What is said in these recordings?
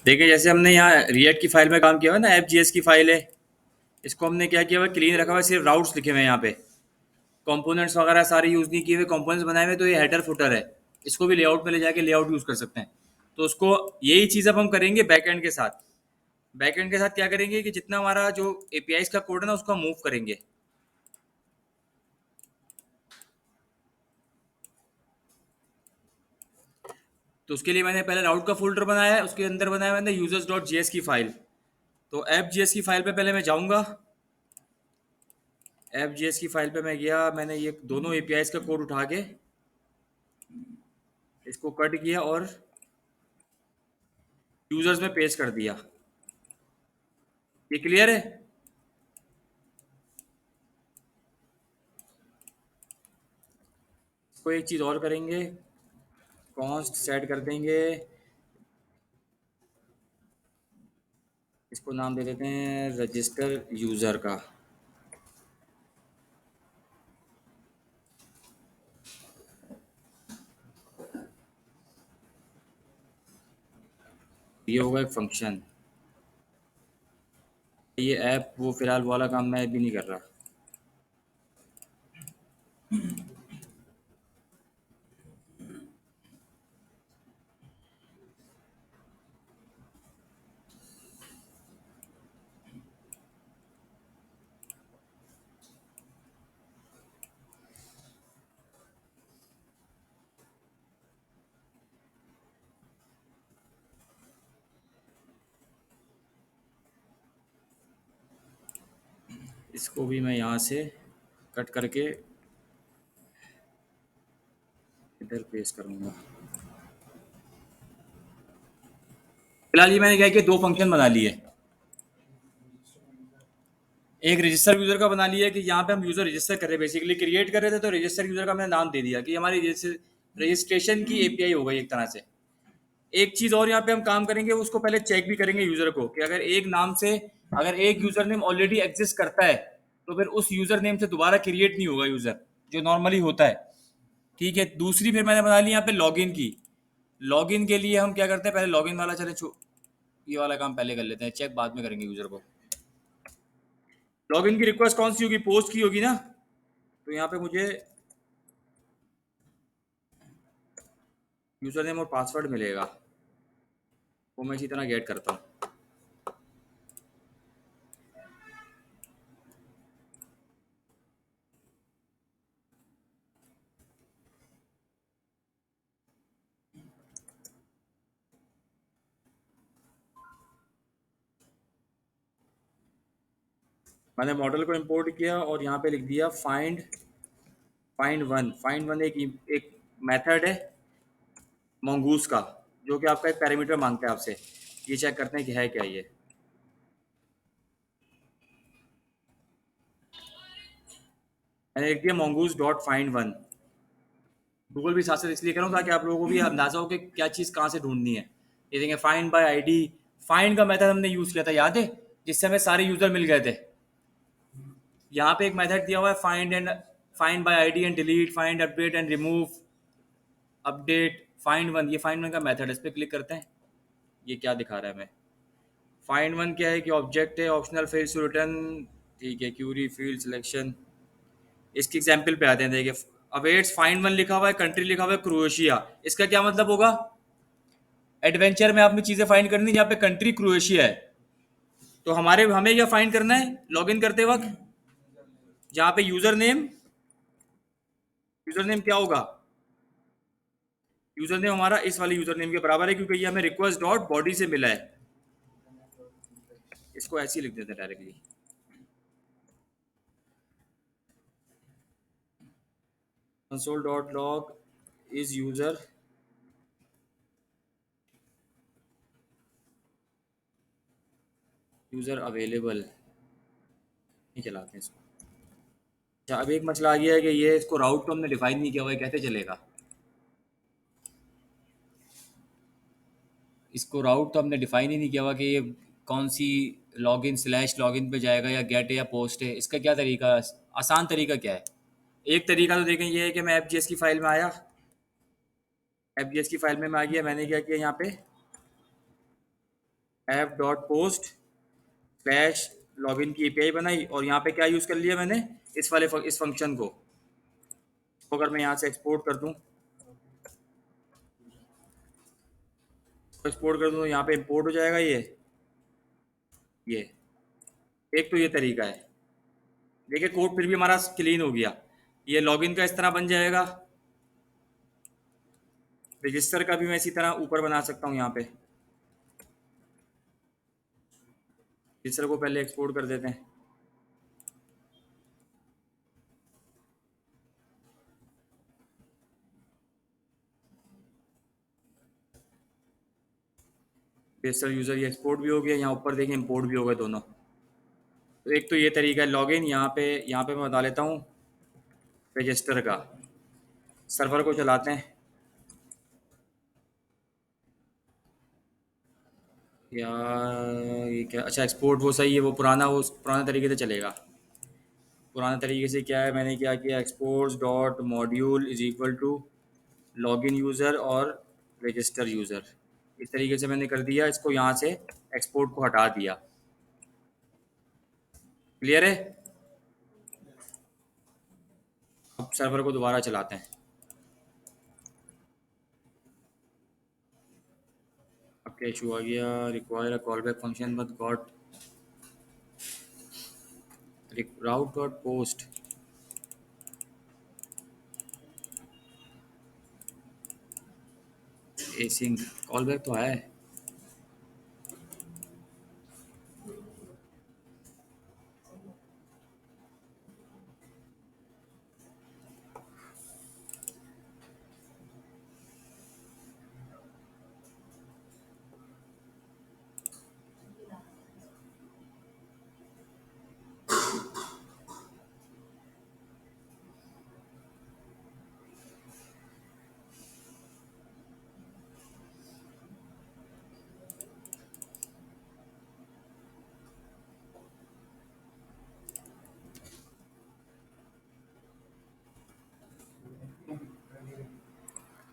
देखिए जैसे हमने यहाँ रिएक्ट की फाइल में काम किया हुआ है ना, एफ जी एस की फाइल है। इसको हमने क्या किया हुआ है, क्लीन रखा हुआ है, सिर्फ राउट्स लिखे हुए हैं यहाँ पे। कंपोनेंट्स वगैरह सारे यूज़ नहीं किए हुए, कंपोनेंट्स बनाए हुए, तो ये हेडर फुटर है। इसको भी लेआउट में ले जाके लेआउट यूज़ कर सकते हैं। तो उसको यही चीज़ अब हम करेंगे बैकएंड के साथ। बैकएंड के साथ क्या करेंगे कि जितना हमारा जो एपीआईज का कोड है ना, उसको हम मूव करेंगे। तो उसके लिए मैंने पहले राउट का फोल्डर बनाया है, उसके अंदर बनाया मैंने यूजर्स डॉट जी एस की फाइल। तो एफ जी एस की फाइल पे पहले मैं जाऊंगा। एफ जी एस की फाइल पे मैं गया, मैंने ये दोनों एपीआईज का कोड उठा के इसको कट किया और यूजर्स में पेस्ट कर दिया। ये क्लियर है? इसको एक चीज़ और करेंगे, कॉन्स्ट सेट कर देंगे। इसको नाम दे देते हैं रजिस्टर यूज़र का। ये होगा एक फंक्शन। ये ऐप वो फिलहाल वाला काम मैं भी नहीं कर रहा। इसको भी मैं यहाँ से कट करके इधर पेस्ट करूँगा। फिलहाल ये मैंने क्या किया, दो फंक्शन बना लिए। एक रजिस्टर यूजर का बना लिया कि यहाँ पे हम यूजर रजिस्टर कर रहे हैं, बेसिकली क्रिएट कर रहे थे, तो रजिस्टर यूजर का मैंने नाम दे दिया कि हमारी रजिस्ट्रेशन की एपीआई हो गई एक तरह से। एक चीज और यहाँ पे हम काम करेंगे, उसको पहले चेक भी करेंगे यूजर को कि अगर एक नाम से, अगर एक यूजर नेम ऑलरेडी एग्जिस्ट करता है तो फिर उस यूजर नेम से दोबारा क्रिएट नहीं होगा यूजर, जो नॉर्मली होता है। ठीक है, दूसरी फिर मैंने बना ली यहाँ पे लॉगिन की। लॉगिन के लिए हम क्या करते हैं, पहले लॉगिन वाला चले ये वाला काम पहले कर लेते हैं, चेक बाद में करेंगे यूजर को। लॉगिन की रिक्वेस्ट कौन सी होगी, पोस्ट की होगी ना। तो यहाँ पे मुझे यूजर नेम और पासवर्ड मिलेगा, वो मैं इसी तरह गेट करता हूँ। मैंने मॉडल को इंपोर्ट किया और यहाँ पे लिख दिया फाइंड वन एक मेथड है mongoose का, जो कि आपका एक पैरामीटर मांगता है आपसे। ये चेक करते हैं कि है क्या ये। मैंने लिख दिया mongoose dot find one. Google भी साथ साथ इसलिए कर रहा हूँ ताकि आप लोगों को भी अंदाजा हो कि क्या चीज़ कहाँ से ढूंढनी है। ये देखेंगे फाइंड बाय आईडी। फाइंड का मेथड हमने यूज़ किया था, याद है, जिससे हमें सारे यूजर मिल गए थे। यहाँ पे एक मेथड दिया हुआ है, find by ID and delete, find update and remove, update find one. ये फाइंड वन का मेथड है, इस पर क्लिक करते हैं। ये क्या दिखा रहा है हमें? फाइंड वन क्या है कि ऑब्जेक्ट है, ऑप्शनल फील्ड टू रिटर्न। ठीक है, क्यूरी फील्ड सिलेक्शन। इसके एग्जाम्पल पे आते हैं, देखिए अवेट्स फाइंड वन लिखा हुआ है, कंट्री लिखा हुआ है क्रोएशिया। इसका क्या मतलब होगा? एडवेंचर में आपने चीजें फाइंड करनी जहाँ पे कंट्री क्रोएशिया है, तो हमें क्या फाइंड करना है लॉगिन करते वक्त, जहाँ पे यूजर नेम क्या होगा, यूजर नेम हमारा इस वाले यूजर नेम के बराबर है, क्योंकि ये हमें रिक्वेस्ट डॉट बॉडी से मिला है। इसको ऐसे ही लिख देते हैं directly, console dot log is user available. नहीं चलाते हैं इसको। अच्छा, अब एक मसला आ गया है कि ये इसको राउट तो हमने डिफाइन नहीं किया हुआ है, कैसे चलेगा? इसको राउट तो हमने डिफाइन ही नहीं किया हुआ कि ये कौन सी लॉगिन स्लैश लॉगिन पे जाएगा या गेट है या पोस्ट है। इसका क्या तरीका, आसान तरीका क्या है? एक तरीका तो देखें ये है कि मैं एफ की फाइल में आया, एफ की फाइल में मैं आ गया, मैंने क्या किया यहाँ पे app dot post slash login की एपीआई बनाई, और यहाँ पे क्या यूज़ कर लिया मैंने, इस फंक्शन को। तो अगर मैं यहाँ से एक्सपोर्ट कर दूँ, तो यहाँ पे इंपोर्ट हो जाएगा ये एक तो ये तरीका है। देखिए कोड फिर भी हमारा क्लीन हो गया। ये लॉगिन का इस तरह बन जाएगा, रजिस्टर का भी मैं इसी तरह ऊपर बना सकता हूँ यहाँ पे। रजिस्टर को पहले एक्सपोर्ट कर देते हैं। रजिस्टर यूज़र ये एक्सपोर्ट भी हो गया, यहाँ ऊपर देखिए इंपोर्ट भी हो गए दोनों। तो एक तो ये तरीका है लॉगिन। यहाँ पे मैं बता लेता हूँ रजिस्टर का। सर्वर को चलाते हैं यार। ये क्या, अच्छा एक्सपोर्ट वो सही है, वो पुराने तरीके से चलेगा। पुराने तरीके से क्या है, मैंने क्या किया, export dot module is equal to login user और रजिस्टर यूज़र। इस तरीके से मैंने कर दिया, इसको यहाँ से एक्सपोर्ट को हटा दिया। क्लियर है। अब सर्वर को दोबारा चलाते हैं। अब क्या इशू आ गया, require a call back function but got route dot post. Async call back तो आया है।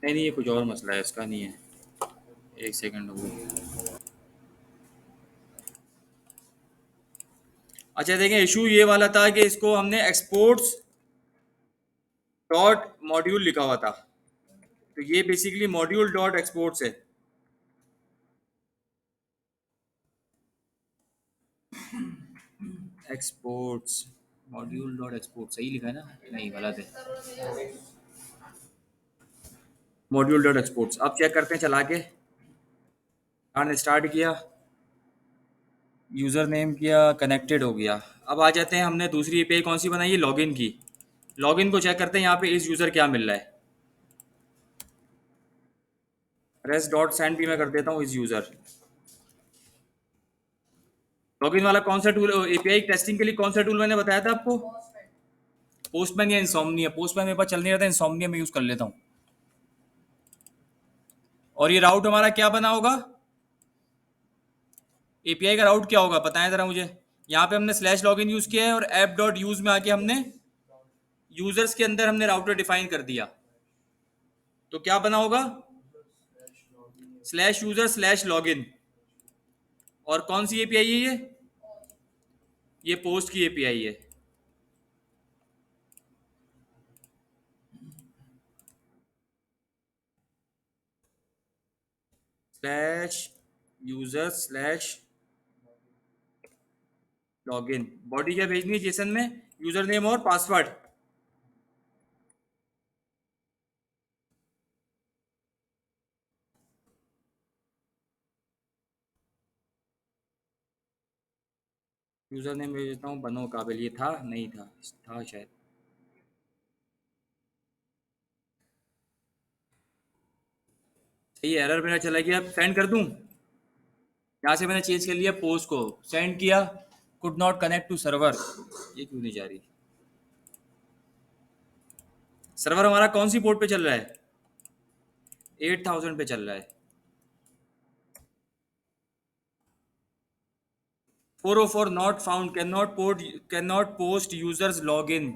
नहीं नहीं, ये कुछ और मसला है, इसका नहीं है। एक सेकंड हो। अच्छा देखें, इशू ये वाला था कि इसको हमने एक्सपोर्ट्स डॉट मॉड्यूल लिखा हुआ था, तो ये बेसिकली मॉड्यूल डॉट एक्सपोर्ट्स है। एक्सपोर्ट्स मॉड्यूल डॉट एक्सपोर्ट सही लिखा है ना, नहीं गलत है। Module dot exports. अब चेक करते हैं चला के। हमने स्टार्ट किया, यूज़र नेम किया, कनेक्टेड हो गया। अब आ जाते हैं, हमने दूसरी एपीआई कौन सी बनाई है, लॉगिन की। लॉगिन को चेक करते हैं यहाँ पे इस यूज़र क्या मिल रहा है। रेस्ट डॉट सेंड भी मैं कर देता हूँ इस यूज़र। लॉगिन वाला कौन सा टूल, एपीआई टेस्टिंग के लिए कौन सा टूल मैंने बताया था आपको, पोस्टमैन या इंसोमनिया। पोस्टमैन मेरे पास चल नहीं रहा था, इंसोमनिया में यूज़ कर लेता हूँ। और ये राउट हमारा क्या बना होगा, एपीआई का राउट क्या होगा बताएं जरा मुझे। यहाँ पे हमने स्लैश लॉगिन यूज किया है, और ऐप डॉट यूज में आके हमने यूजर्स के अंदर हमने राउटर डिफाइन कर दिया। तो क्या बना होगा, स्लैश यूजर स्लैश लॉगिन। और कौन सी एपीआई है ये पोस्ट की एपीआई है। Slash user slash login. Body क्या भेजनी है जेसन में, यूजर नेम और पासवर्ड। यूजर नेम भेज देता हूँ, बनो काबिल। ये था नहीं था, था शायद। ये एरर मेरा चला गया, सेंड कर दूं। यहाँ से मैंने चेंज कर लिया, पोस्ट को सेंड किया, could not connect to server. ये क्यों नहीं जा रही। सर्वर हमारा कौन सी पोर्ट पे चल रहा है, 8000 पे चल रहा है। 404 not found, can not post users log in.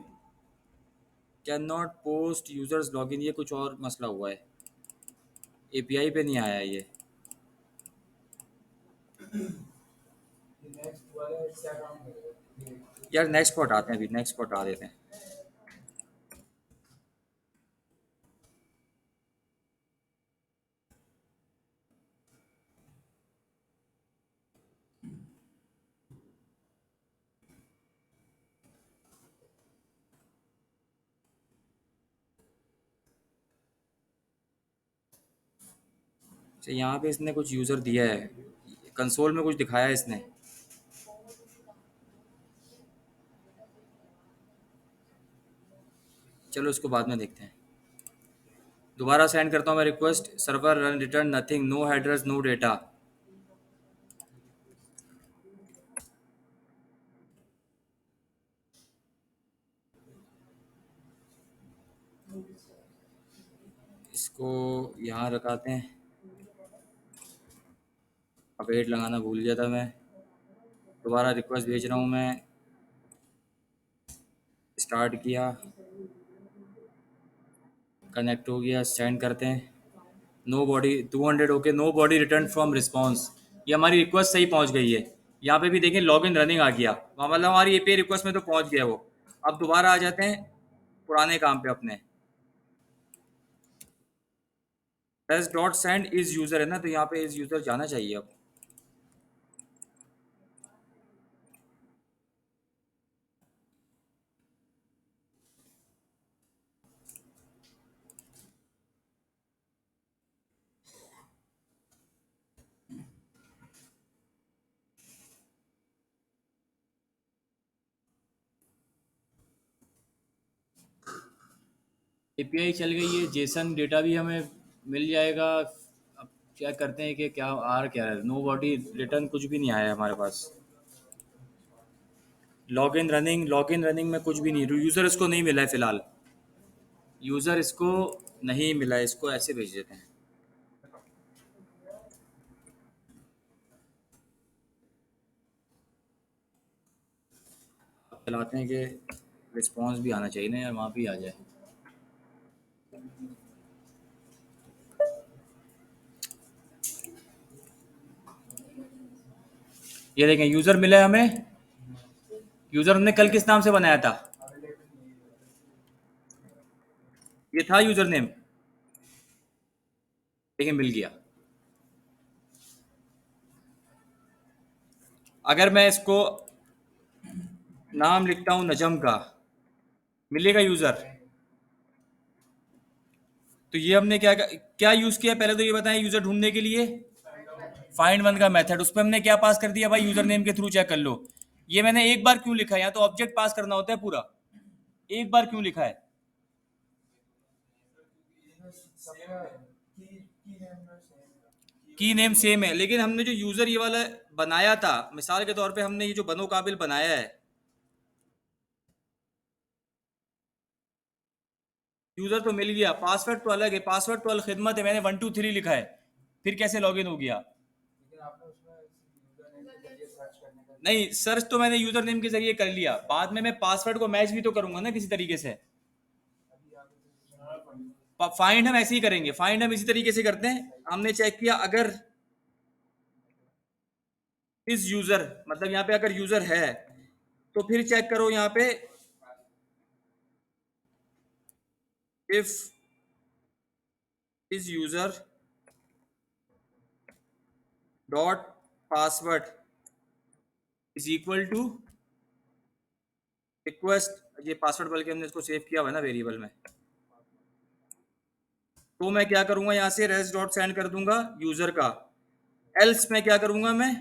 Can not post users log in, ये कुछ और मसला हुआ है, एपीआई पे नहीं आया ये। यार नेक्स्ट को हटाते हैं, अभी नेक्स्ट को हटा देते हैं। अच्छा, यहाँ पे इसने कुछ यूज़र दिया है, कंसोल में कुछ दिखाया है इसने। चलो इसको बाद में देखते हैं। दोबारा सेंड करता हूँ मैं request, server run return nothing, no headers no data. इसको यहाँ रखाते हैं। अवेट लगाना भूल गया था मैं। दोबारा रिक्वेस्ट भेज रहा हूँ मैं। स्टार्ट किया, कनेक्ट हो गया, सेंड करते हैं। No body 200, okay, no body return from response. ये हमारी रिक्वेस्ट सही पहुंच गई है। यहाँ पे भी देखें लॉग इन रनिंग आ गया, मतलब हमारी एपीआई रिक्वेस्ट में तो पहुंच गया वो। अब दोबारा आ जाते हैं पुराने काम पे अपने। S dot send is user है ना, तो यहाँ पे इज यूजर जाना चाहिए अब। एपीआई चल गई है, जेसन डेटा भी हमें मिल जाएगा। अब क्या करते हैं कि क्या क्या है, नो बॉडी रिटर्न कुछ भी नहीं आया है हमारे पास। लॉग इन रनिंग में कुछ भी नहीं, यूज़र इसको नहीं मिला है फिलहाल। यूज़र इसको नहीं मिला है, इसको ऐसे भेज देते हैं। चलाते हैं कि रिस्पॉन्स भी आना चाहिए ना यार, वहाँ भी आ जाए। ये देखें यूज़र मिला है हमें। यूज़र हमने कल किस नाम से बनाया था? ये था यूज़र नेम। देखिए मिल गया। अगर मैं इसको नाम लिखता हूँ नजम का, मिलेगा यूज़र। तो ये हमने क्या क्या यूज़ किया पहले तो ये बताएं यूज़र ढूंढने के लिए। फाइंड वन का मेथड, उस पर हमने क्या पास कर दिया भाई, यूज़र नेम के थ्रू चेक कर लो। ये मैंने एक बार क्यों लिखा है, यहाँ तो ऑब्जेक्ट पास करना होता है पूरा। एक बार क्यों लिखा है? की नेम सेम है, लेकिन हमने जो यूजर ये वाला बनाया था, मिसाल के तौर पे हमने ये जो बनो काबिल बनाया है, यूजर तो मिल गया, पासवर्ड तो अलग है, पासवर्ड तो अल खिदमत है, मैंने 123 लिखा है, फिर कैसे लॉगिन हो गया? नहीं, सर्च तो मैंने यूजर नेम के जरिए कर लिया, बाद में मैं पासवर्ड को मैच भी तो करूंगा ना किसी तरीके से। फाइंड हम ऐसे ही करेंगे, फाइंड हम इसी तरीके से करते हैं। हमने चेक किया अगर इस यूजर, मतलब यहाँ पे अगर यूजर है तो फिर चेक करो यहाँ पे, इफ इस user dot password is equal to request, ये पासवर्ड बल्कि हमने इसको सेव किया हुआ है ना वेरिएबल में, तो मैं क्या करूंगा यहाँ से रेस डॉट सेंड कर दूंगा यूजर का। एल्स में क्या करूंगा मैं,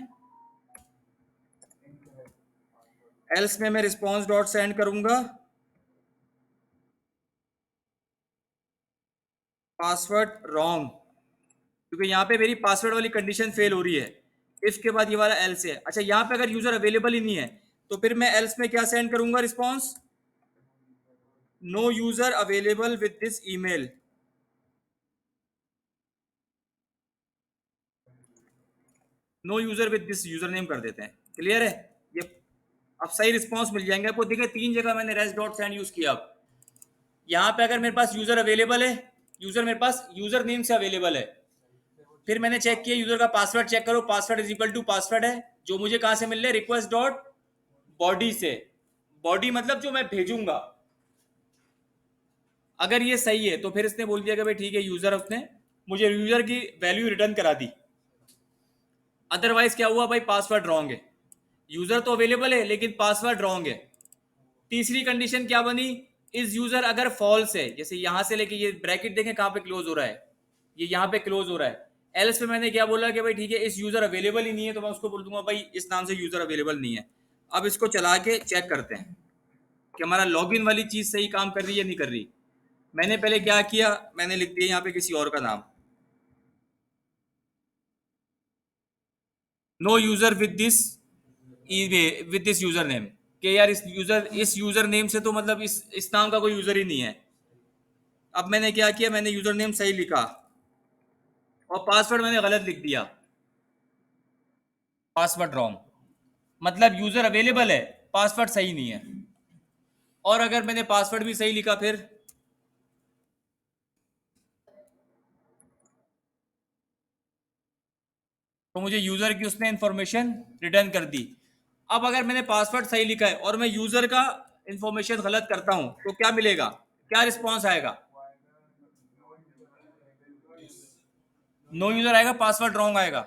एल्स में मैं रिस्पॉन्स डॉट सेंड करूंगा पासवर्ड रॉन्ग, क्योंकि यहाँ पे मेरी पासवर्ड वाली कंडीशन फेल हो रही है। इफ के बाद ये वाला एल्स है। अच्छा, यहाँ पे अगर यूजर अवेलेबल ही नहीं है तो फिर मैं एल्स में क्या सेंड करूंगा response, no user available with this email. No user with this user name कर देते हैं। क्लियर है ये? अब सही रिस्पॉन्स मिल जाएंगे आपको। देखिए 3 जगह मैंने रेस्ट डॉट सेंड यूज किया। अब यहाँ पे अगर मेरे पास यूजर अवेलेबल है, यूजर मेरे पास यूजर नेम से अवेलेबल है, फिर मैंने चेक किया यूजर का पासवर्ड चेक करो, password is equal to password है जो मुझे कहां से मिल रहा है, रिक्वेस्ट डॉट बॉडी से। बॉडी मतलब जो मैं भेजूंगा। अगर ये सही है तो फिर इसने बोल दिया कि भाई ठीक है, यूजर, उसने मुझे यूजर की वैल्यू रिटर्न करा दी। अदरवाइज क्या हुआ भाई, पासवर्ड रॉन्ग है। यूजर तो अवेलेबल है लेकिन पासवर्ड रॉन्ग है। तीसरी कंडीशन क्या बनी, इस यूजर अगर फॉल्स है, जैसे यहां से लेके ये ब्रैकेट देखें कहां पे क्लोज हो रहा है, ये यहां पे क्लोज हो रहा है। एल्स पे मैंने क्या बोला कि भाई ठीक है, इस यूजर अवेलेबल ही नहीं है, तो मैं उसको बोल दूंगा भाई इस नाम से यूजर अवेलेबल नहीं है। अब इसको चला के चेक करते हैं कि हमारा लॉगिन वाली चीज सही काम कर रही है नहीं कर रही। मैंने पहले क्या किया, मैंने लिख दिया यहाँ पे किसी और का नाम, no user with this with this user name, कि यार इस यूजर नेम से तो मतलब इस नाम का कोई यूजर ही नहीं है। अब मैंने क्या किया, मैंने यूजर नेम सही लिखा और पासवर्ड मैंने गलत लिख दिया, पासवर्ड रॉन्ग। मतलब यूजर अवेलेबल है, पासवर्ड सही नहीं है। और अगर मैंने पासवर्ड भी सही लिखा फिर, तो मुझे यूजर की उसने इंफॉर्मेशन रिटर्न कर दी। अब अगर मैंने पासवर्ड सही लिखा है और मैं यूजर का इंफॉर्मेशन गलत करता हूं तो क्या मिलेगा, क्या रिस्पॉन्स आएगा, नो यूजर आएगा, पासवर्ड रॉन्ग आएगा।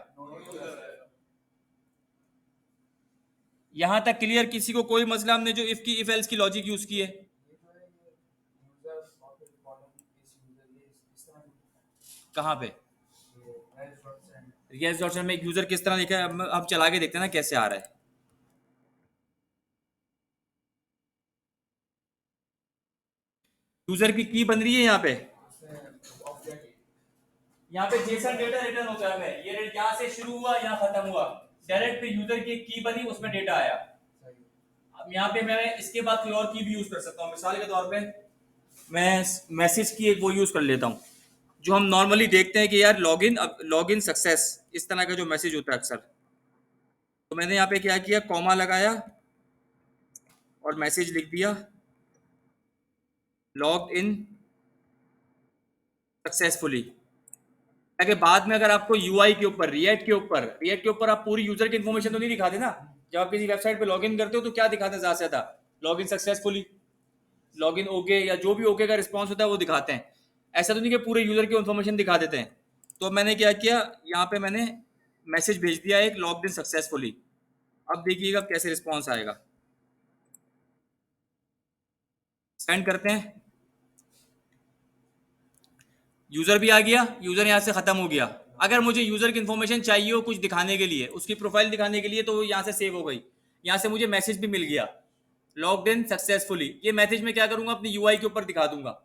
यहां तक क्लियर, किसी को कोई मसला, हमने जो इफ एल्स की लॉजिक यूज की है। कहां पे, रियल्स डॉट में एक यूजर किस तरह लिखा है, अब चला के देखते हैं ना कैसे आ रहा है। यूजर की की बन रही है यहाँ पे, यहाँ पे जेसन डेटा रिटर्न होता है, ये यहाँ से शुरू हुआ यहाँ खत्म हुआ, डायरेक्ट पे यूजर की की बनी, उसमें डेटा आया। अब यहाँ पे मैं इसके बाद कोई और की भी यूज कर सकता हूँ। मिसाल के तौर पे मैं मैसेज की एक वो यूज कर लेता हूँ जो हम नॉर्मली देखते हैं कि यार लॉगिन सक्सेस, इस तरह का जो मैसेज होता है अक्सर। तो मैंने यहाँ पे क्या किया, कॉमा लगाया और मैसेज लिख दिया, लॉग इन सक्सेसफुली। ताकि बाद में अगर आपको यूआई के ऊपर, रिएक्ट के ऊपर आप पूरी यूजर की इन्फॉर्मेशन तो नहीं दिखाते ना। जब आप किसी वेबसाइट पे लॉगिन करते हो तो क्या दिखाते हैं ज्यादा से ज्यादा, लॉगिन सक्सेसफुली, लॉगिन ओके, या जो भी ओके का रिस्पॉन्स होता है वो दिखाते हैं। ऐसा तो नहीं कि पूरे यूजर की इन्फॉर्मेशन दिखा देते हैं। तो मैंने क्या किया, यहाँ पे मैंने मैसेज भेज दिया एक, लॉग इन सक्सेसफुली। अब देखिएगा कैसे रिस्पॉन्स आएगा। सेंड करते हैं, यूजर भी आ गया, यूजर यहाँ से खत्म हो गया। अगर मुझे यूजर की इन्फॉर्मेशन चाहिए हो कुछ दिखाने के लिए, उसकी प्रोफाइल दिखाने के लिए, तो यहाँ से सेव हो गई। यहाँ से मुझे मैसेज भी मिल गया, लॉग्ड इन सक्सेसफुली। ये मैसेज में क्या करूंगा, अपनी यूआई के ऊपर दिखा दूंगा।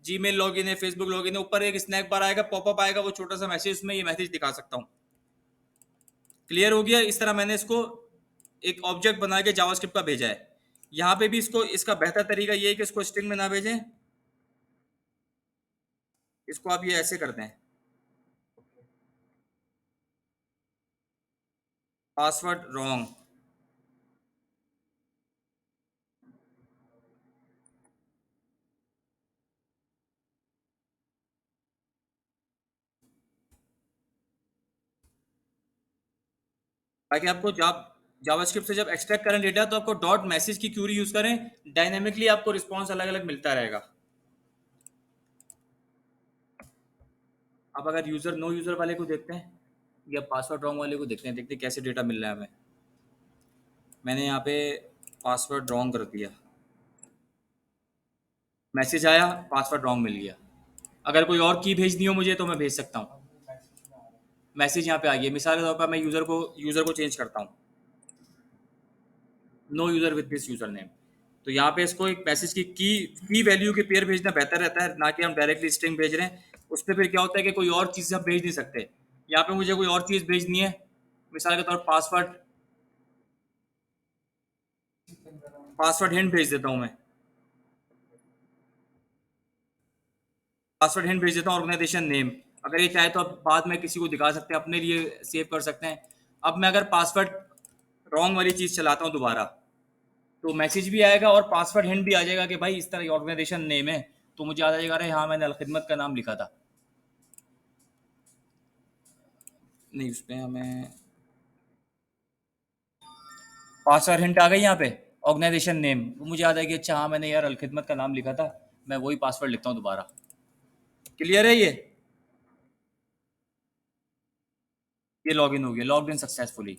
जीमेल लॉगिन है, फेसबुक लॉगिन है, ऊपर एक स्नैक बार आएगा, पॉपअप आएगा, वो छोटा सा मैसेज में ये मैसेज दिखा सकता हूँ। क्लियर हो गया। इस तरह मैंने इसको एक ऑब्जेक्ट बना के जावास्क्रिप्ट का भेजा है। यहाँ पे भी इसको, इसका बेहतर तरीका ये है कि इसको स्ट्रिंग में ना भेजें, इसको आप ये ऐसे करते हैं, पासवर्ड रॉन्ग। ताकि आपको जावास्क्रिप्ट से जब एक्सट्रैक्ट करें डेटा, तो आपको डॉट मैसेज की क्यूरी यूज करें, डायनेमिकली आपको रिस्पॉन्स अलग अलग मिलता रहेगा। अब अगर नो यूजर वाले को देखते हैं या पासवर्ड रॉन्ग वाले को देखते हैं, देखते हैं कैसे डेटा मिल रहा है हमें। मैंने यहाँ पे पासवर्ड रॉन्ग कर दिया, मैसेज आया, पासवर्ड रॉन्ग मिल गया। अगर कोई और की भेजनी हो मुझे तो मैं भेज सकता हूँ। मैसेज यहाँ पे आ गया। मिसाल के तौर पर मैं यूजर को चेंज करता हूँ, no user with this user name. तो यहाँ पे इसको एक मैसेज की वैल्यू के पेयर भेजना बेहतर रहता है, ना कि हम डायरेक्टली स्ट्रिंग भेज रहे हैं। उस पर फिर क्या होता है कि कोई और चीज़ हम भेज नहीं सकते। यहाँ पे मुझे कोई और चीज़ भेजनी है, मिसाल के तौर पर पासवर्ड हिंट भेज देता हूँ मैं, पासवर्ड हिंट भेज देता हूँ, ऑर्गेनाइजेशन नेम। अगर ये चाहे तो आप बाद में किसी को दिखा सकते हैं, अपने लिए सेव कर सकते हैं। अब मैं अगर पासवर्ड रॉन्ग वाली चीज़ चलाता हूँ दोबारा, तो मैसेज भी आएगा और पासवर्ड हिंट भी आ जाएगा कि भाई इस तरह ऑर्गेनाइजेशन नेम है। तो मुझे याद आ जाएगा, अरे हाँ मैंने अलखिदमत का नाम लिखा था। नहीं, उसमें हमें पासवर्ड हिंट आ गई यहाँ पे। ऑर्गेनाइजेशन नेम मुझे याद है कि अच्छा हाँ मैंने यार अलखिदमत का नाम लिखा था, मैं वही पासवर्ड लिखता हूँ दोबारा। क्लियर है ये लॉगिन हो गया, लॉग्ड इन सक्सेसफुली।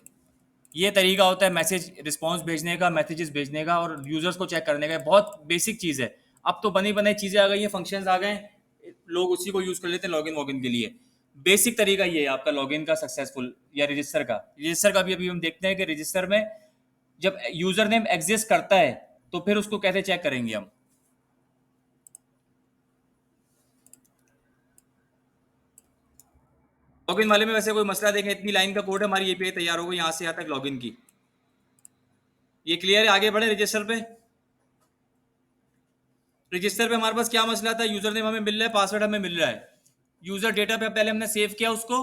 ये तरीका होता है मैसेज रिस्पांस भेजने का, मैसेजेस भेजने का और यूजर्स को चेक करने का। बहुत बेसिक चीज़ है। अब तो बनी बनाई चीज़ें आ गई हैं, फंक्शंस आ गए हैं, लोग उसी को यूज़ कर लेते हैं लॉगिन वॉगिन के लिए। बेसिक तरीका ये है आपका लॉगिन का सक्सेसफुल या रजिस्टर का। रजिस्टर का भी अभी हम देखते हैं कि रजिस्टर में जब यूजर नेम एग्जिस्ट करता है तो फिर उसको कैसे चेक करेंगे हम। लॉगिन वाले में वैसे कोई मसला देखें, इतनी लाइन का कोड है, हमारी एपीआई तैयार हो गई यहाँ से यहाँ तक लॉगिन की। ये क्लियर है, आगे बढ़े रजिस्टर पे। रजिस्टर पे हमारे पास क्या मसला था, यूजर नेम हमें मिल रहा है, पासवर्ड हमें मिल रहा है। यूजर डेटा पे पहले हमने सेव किया उसको,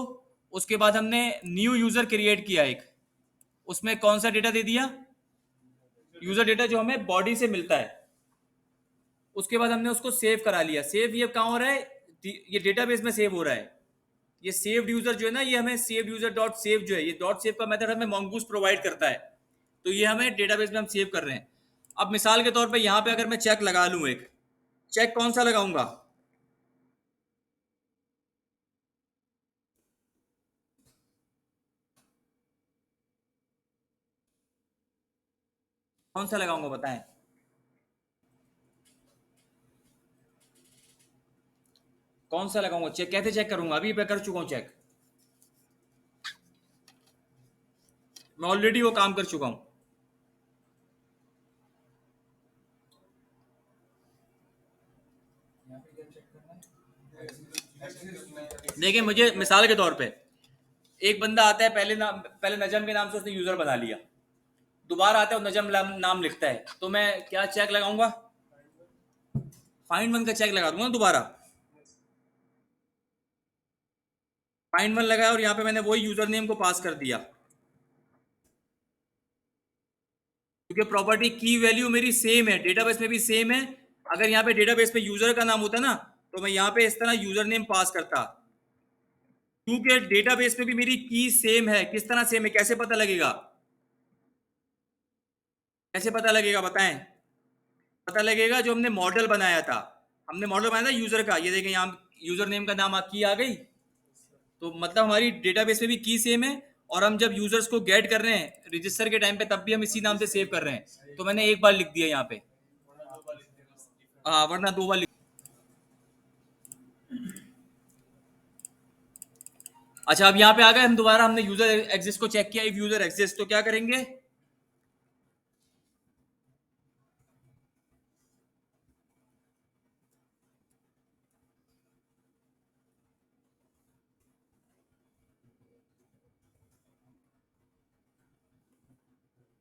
उसके बाद हमने न्यू यूजर क्रिएट किया एक, उसमें कौन सा डेटा दे दिया, यूजर डेटा जो हमें बॉडी से मिलता है। उसके बाद हमने उसको सेव करा लिया। सेव ये कहाँ हो रहा है, ये डेटाबेस में सेव हो रहा है। ये सेव्ड यूजर जो है ना, ये हमें सेव यूजर डॉट सेव जो है, ये डॉट सेव का मेथड हमें mongoose प्रोवाइड करता है। तो ये हमें डेटाबेस में हम सेव कर रहे हैं। अब मिसाल के तौर पे यहाँ पे अगर मैं चेक लगा लूँ, एक चेक कौन सा लगाऊंगा, कौन सा लगाऊंगा बताएं। कौन सा लगाऊंगा चेक, कैसे चेक करूंगा, अभी मैं कर चुका हूँ चेक, मैं ऑलरेडी वो काम कर चुका हूँ। देखिए मुझे मिसाल के तौर पे एक बंदा आता है, पहले नजम के नाम से उसने यूजर बना लिया, दोबारा आता है और नजम नाम लिखता है, तो मैं क्या चेक लगाऊंगा, फाइंड वन का चेक लगा दूंगा दोबारा। फाइंड वन लगाया और यहाँ पे मैंने वही यूजर नेम को पास कर दिया, क्योंकि प्रॉपर्टी की वैल्यू मेरी सेम है, डेटाबेस में भी सेम है। अगर यहाँ पे डेटाबेस में यूजर का नाम होता ना, तो मैं यहाँ पे इस तरह यूजर नेम पास करता। क्योंकि डेटाबेस में भी मेरी की सेम है। किस तरह सेम है, कैसे पता लगेगा, कैसे पता लगेगा बताएं। पता लगेगा जो हमने मॉडल बनाया था, हमने मॉडल बनाया था यूजर का, ये देखें यहाँ यूजर नेम का नाम की आ गई, तो मतलब हमारी डेटाबेस में भी की सेम है। और हम जब यूजर्स को गेट कर रहे हैं रजिस्टर के टाइम पे, तब भी हम इसी नाम से सेव कर रहे हैं। तो मैंने एक बार लिख दिया यहाँ पे, हाँ वरना दो बार अच्छा अब यहाँ पे आ गए हम दोबारा, हमने यूजर एग्जिस्ट को चेक किया, इफ यूजर एग्जिस्ट तो क्या करेंगे,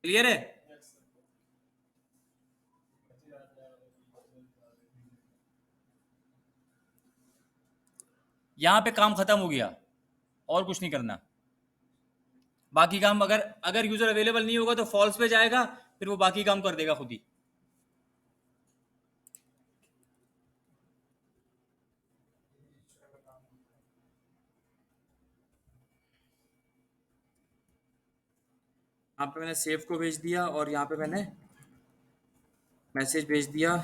क्लियर है। यहाँ पे काम खत्म हो गया, और कुछ नहीं करना। बाकी काम अगर अगर यूजर अवेलेबल नहीं होगा तो फॉल्स पे जाएगा, फिर वो बाकी काम कर देगा खुद ही। यहाँ पे मैंने सेव को भेज दिया और यहाँ पे मैंने मैसेज भेज दिया,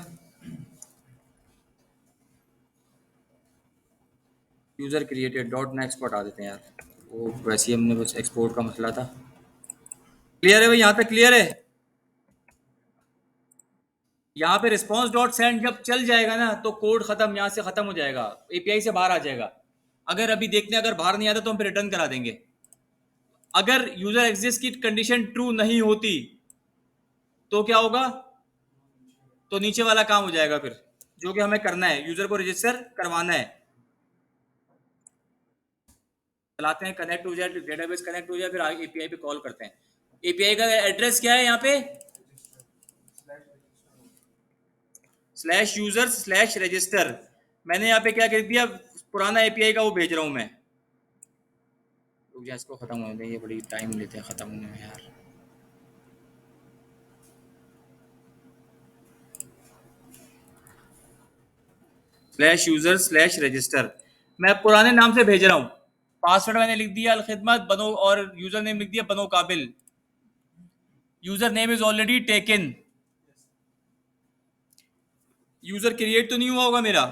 यूजर क्रिएटेड डॉट नेक्स्ट को हटा देते हैं यार, वो वैसे ही हमने बस एक्सपोर्ट का मसला था। क्लियर है भाई, यहाँ तक क्लियर है। यहाँ पे रिस्पॉन्स डॉट सेंड जब चल जाएगा ना, तो कोड खत्म, यहाँ से खत्म हो जाएगा, एपीआई से बाहर आ जाएगा। अगर अभी देखते हैं अगर बाहर नहीं आता तो हम फिर रिटर्न करा देंगे। अगर यूजर एग्जिस्ट की कंडीशन ट्रू नहीं होती तो क्या होगा, तो नीचे वाला काम हो जाएगा फिर, जो कि हमें करना है, यूजर को रजिस्टर करवाना है। चलाते हैं, कनेक्ट हो जाए, डेटाबेस कनेक्ट हो जाए, फिर आगे एपीआई पे कॉल करते हैं। एपीआई का एड्रेस क्या है यहाँ पे, स्लैश यूजर स्लैश रजिस्टर। मैंने यहाँ पे क्या कर दिया, पुराना एपीआई का वो भेज रहा हूँ मैं। रुक जा, इसको खत्म होने दें, ये बड़ी टाइम लेते हैं खत्म होने में यार। स्लैश यूजर स्लैश रजिस्टर मैं पुराने नाम से भेज रहा हूँ। पासवर्ड मैंने लिख दिया अल खिदमत बनो, और यूजर नेम लिख दिया बनो काबिल। User name is already taken. User create तो नहीं हुआ होगा मेरा।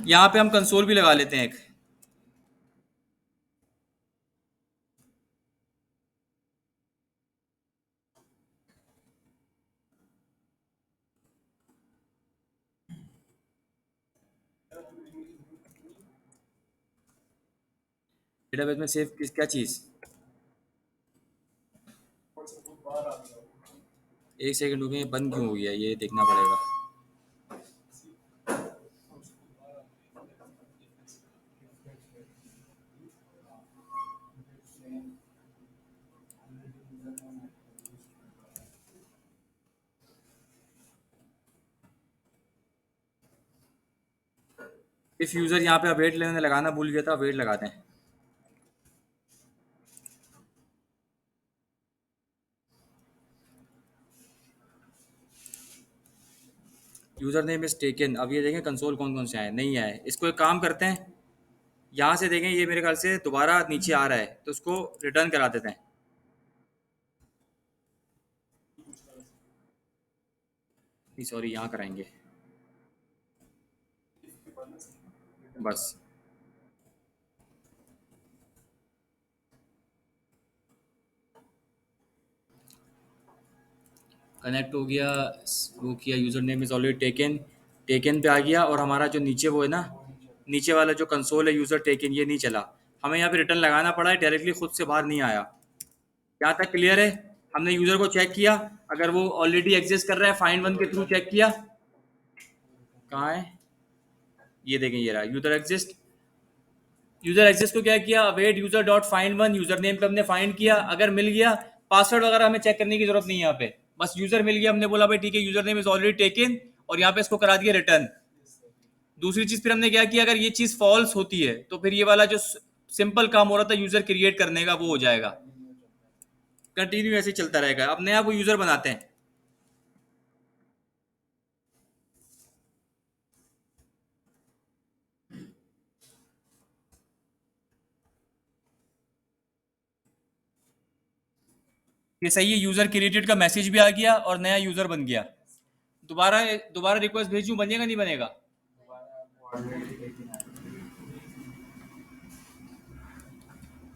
यहाँ पे हम कंसोल भी लगा लेते हैं एक। डेटाबेस में सेव किस क्या चीज। एक सेकंड रुकिए, बंद क्यों हो गया ये देखना पड़ेगा। इफ यूजर यहाँ पे वेट लेने लगाना भूल गया था, वेट लगाते हैं। User name is taken. अब ये देखें कंसोल कौन कौन से आए, नहीं आए। इसको एक काम करते हैं, यहाँ से देखें ये मेरे ख्याल से दोबारा नीचे आ रहा है, तो उसको रिटर्न करा देते हैं। सॉरी, यहाँ कराएंगे बस। कनेक्ट हो गया, वो किया, user name is already taken. Taken पे आ गया, और हमारा जो नीचे वो है ना, नीचे वाला जो कंसोल है यूज़र टेकन, ये नहीं चला। हमें यहाँ पे रिटर्न लगाना पड़ा है, डायरेक्टली खुद से बाहर नहीं आया। यहाँ तक क्लियर है। हमने यूज़र को चेक किया, अगर वो ऑलरेडी एग्जिस्ट कर रहा है, फाइंड वन के थ्रू चेक किया। कहाँ है ये देखें, ये रहा यूज़र एग्जिस्ट। यूज़र एग्जिस्ट को क्या किया, await user dot find one, user name पे हमने फाइंड किया, अगर मिल गया। पासवर्ड वगैरह हमें चेक करने की जरूरत नहीं है यहाँ पे, बस यूज़र मिल गया, हमने बोला भाई ठीक है user name is already taken, और यहाँ पे इसको करा दिया रिटर्न। दूसरी चीज़ फिर हमने क्या किया, अगर ये चीज़ फॉल्स होती है तो फिर ये वाला जो सिंपल काम हो रहा था यूज़र क्रिएट करने का, वो हो जाएगा। कंटिन्यू ऐसे ही चलता रहेगा। अब नया वो यूज़र बनाते हैं। ये सही है, यूज़र क्रिएटेड का मैसेज भी आ गया और नया यूज़र बन गया। दोबारा दोबारा रिक्वेस्ट भेजूं, बनेगा नहीं बनेगा।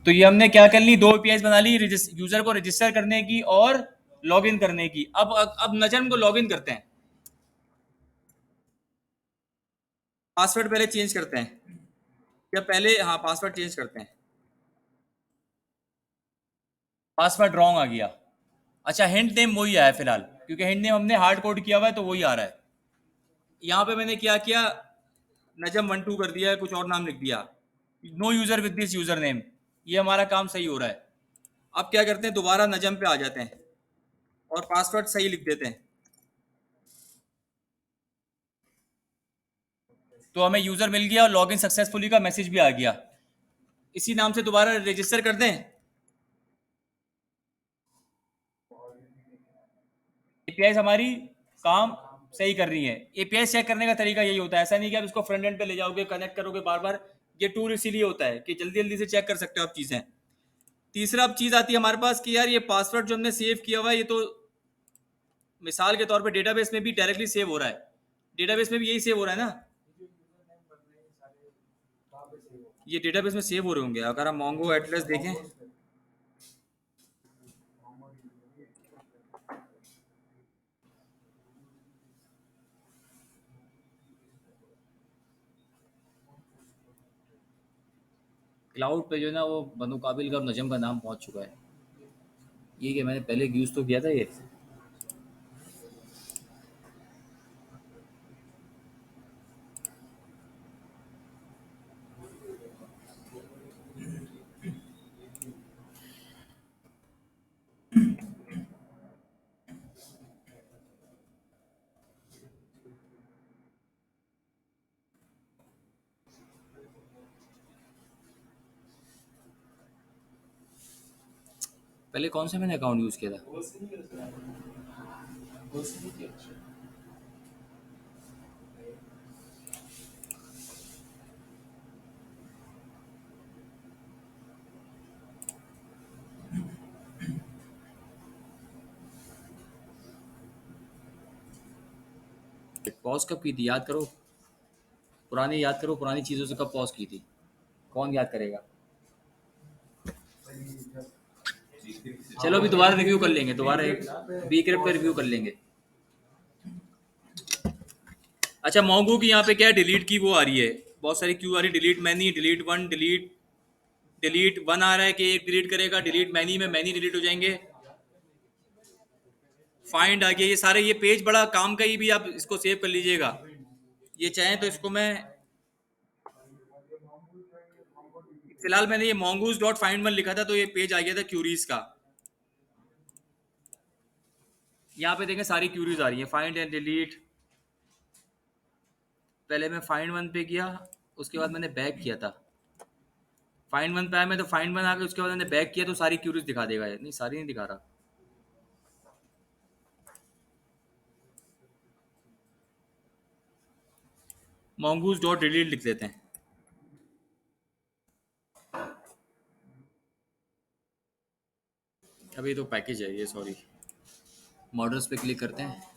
तो ये हमने क्या कर ली, दो एपीआई बना ली, यूजर को रजिस्टर करने की और लॉगिन करने की। अब नजम को लॉगिन करते हैं। पासवर्ड पहले चेंज करते हैं, या पहले, हाँ पासवर्ड चेंज करते हैं। पासवर्ड रॉन्ग आ गया। अच्छा, हिंट नेम वही आया फिलहाल, क्योंकि हिंट नेम हमने हार्ड कोड किया हुआ है तो वही आ रहा है। यहाँ पे मैंने क्या किया, नजम 1 2 कर दिया है, कुछ और नाम लिख दिया, no user with this user name. ये हमारा काम सही हो रहा है। अब क्या करते हैं, दोबारा नजम पे आ जाते हैं और पासवर्ड सही लिख देते हैं। तो हमें यूजर मिल गया और लॉगिन सक्सेसफुली का मैसेज भी आ गया। इसी नाम से दोबारा रजिस्टर कर दें। एपीआई हमारी काम सही कर रही है। एपीआई चेक करने का तरीका यही होता है, ऐसा नहीं कि आप इसको फ्रंट एंड पे ले जाओगे, कनेक्ट करोगे बार बार। ये टूल इसीलिए होता है कि जल्दी जल्दी से चेक कर सकते हो आप चीज़ें। तीसरा अब चीज़ आती है हमारे पास कि यार ये पासवर्ड जो हमने सेव किया हुआ है, ये तो मिसाल के तौर पे डेटाबेस में भी डायरेक्टली सेव हो रहा है। डेटाबेस में भी यही सेव हो रहा है ना, ये डेटाबेस में सेव हो रहे होंगे। अगर हम मोंगो एटलस देखें, क्लाउड पे जो है ना, वो बनु काबिल का और नजम का नाम पहुंच चुका है। ये कि मैंने पहले यूज़ तो किया था ये। पहले कौन सा मैंने अकाउंट यूज़ किया था। पॉज कब की थी, याद करो, याद करो पुरानी चीज़ों से कब पॉज की थी, कौन याद करेगा। चलो अभी दोबारा रिव्यू कर लेंगे, दोबारा एक बी क्रिप्ट पे रिव्यू कर लेंगे। अच्छा, मोंगू की यहाँ पे क्या है, डिलीट की वो आ रही है, बहुत सारी क्यू आ रही है, delete many, delete one, delete one आ रहा है कि एक डिलीट करेगा, डिलीट मैनी में मैनी डिलीट हो जाएंगे, फाइंड आ गया, ये सारे ये पेज बड़ा काम का, ही भी आप इसको सेव कर लीजिएगा। ये चाहें तो इसको मैं फिलहाल मैंने ये mongoose डॉट फाइंड वन लिखा था तो ये पेज आ गया था क्यूरीज का। यहाँ पे देखें सारी क्यूरीज आ रही है, फाइंड एंड डिलीट। पहले मैं फाइंड वन पे किया, उसके बाद मैंने बैक किया था, फाइंड वन पे आया मैं तो फाइंड वन आ गया, उसके बाद मैंने बैक किया तो सारी क्यूरीज दिखा देगा, ये नहीं सारी नहीं दिखा रहा। mongoose डॉट डिलीट लिख देते हैं। अभी तो पैकेज है ये, सॉरी, मॉडल्स पे क्लिक करते हैं।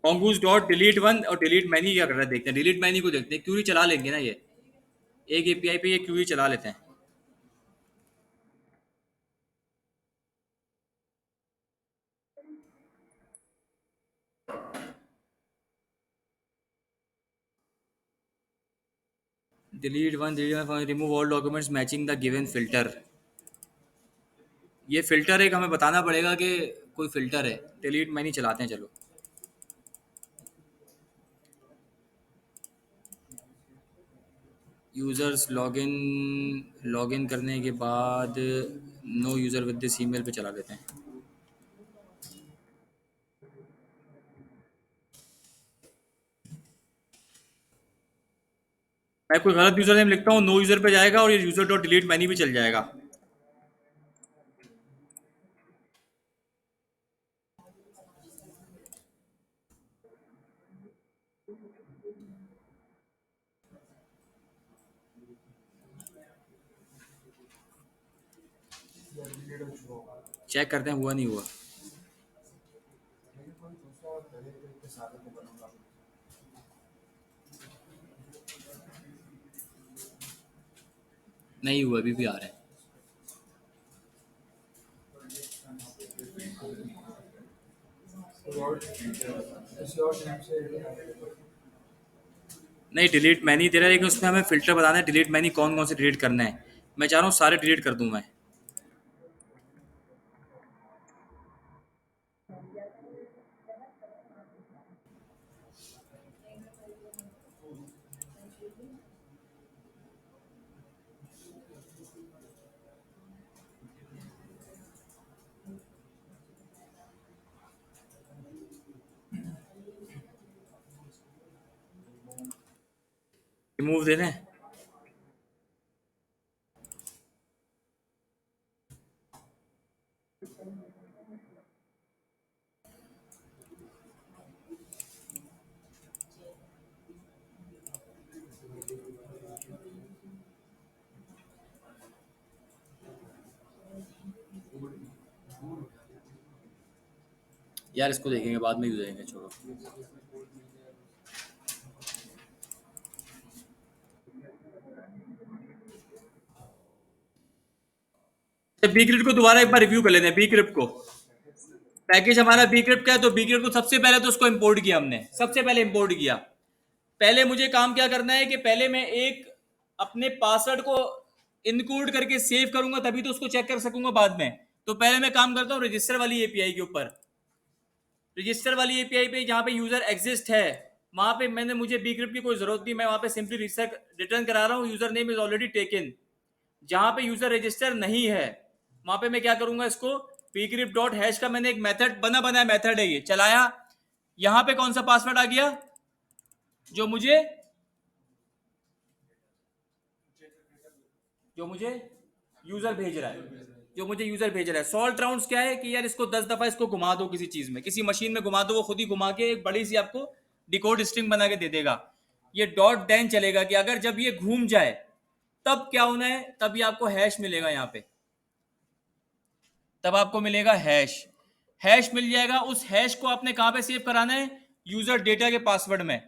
mongoose डॉट डिलीट वन और डिलीट मैनी क्या कर रहा है देखते हैं, डिलीट मैनी को देखते हैं, क्यूरी चला लेंगे ना, ये एक एपीआई पे ये क्यूरी चला लेते हैं। Delete one, remove all documents matching the given filter. ये फिल्टर एक हमें बताना पड़ेगा कि कोई फिल्टर है, डिलीट मैनी चलाते हैं चलो। यूजर्स लॉगिन करने के बाद no user with this email पे चला देते हैं। मैं कोई गलत यूज़र नेम लिखता हूँ, नो यूज़र पे जाएगा और ये यूज़र डॉट डिलीट मैनी भी चल जाएगा। चेक करते हैं हुआ नहीं हुआ। नहीं हुआ, अभी भी आ रहा है। नहीं डिलीट मैनी दे रहा है, लेकिन उसमें हमें फिल्टर बताना है डिलीट मैनी कौन कौन से डिलीट करना है। मैं चाह रहा हूँ सारे डिलीट कर दूँ मैं। रिमूव दे दें। यार इसको देखेंगे बाद में यूज करेंगे, छोड़ो। बी क्रिप्ट को दोबारा एक बार रिव्यू कर लेते हैं। बी क्रिप्ट को पैकेज हमारा बी क्रिप्ट का है, तो बी क्रिप्ट को सबसे पहले तो उसको इंपोर्ट किया हमने, सबसे पहले इंपोर्ट किया। पहले मुझे काम क्या करना है कि पहले मैं एक अपने पासवर्ड को इनकोड करके सेव करूंगा, तभी तो उसको चेक कर सकूंगा बाद में। तो पहले मैं काम करता हूँ रजिस्टर वाली एपीआई के ऊपर। रजिस्टर वाली एपीआई पे जहां पे यूजर एग्जिस्ट है, वहां पे मैंने मुझे बी क्रिप्ट की कोई जरूरत नहीं, मैं वहां पे सिंपली रिटर्न करा रहा हूँ user name is already taken. जहां पे यूजर रजिस्टर नहीं है वहां पे मैं क्या करूंगा, इसको pcrypt डॉट हैश का मैंने एक मेथड बनाया मेथड है, ये चलाया। यहां पे कौन सा पासवर्ड आ गया जो मुझे यूजर भेज रहा है, सॉल्ट राउंड्स क्या है कि यार इसको 10 दफा इसको घुमा दो, किसी चीज में किसी मशीन में घुमा दो, वो खुद ही घुमा के एक बड़ी सी आपको डिकोड स्ट्रिंग बना के दे देगा। ये डॉट देन चलेगा कि अगर जब ये घूम जाए तब क्या होना है, तब ये आपको हैश मिलेगा यहाँ पे। तब आपको मिलेगा हैश। हैश मिल जाएगा, उस हैश को आपने कहां पे सेव कराना है? यूजर डेटा के पासवर्ड में।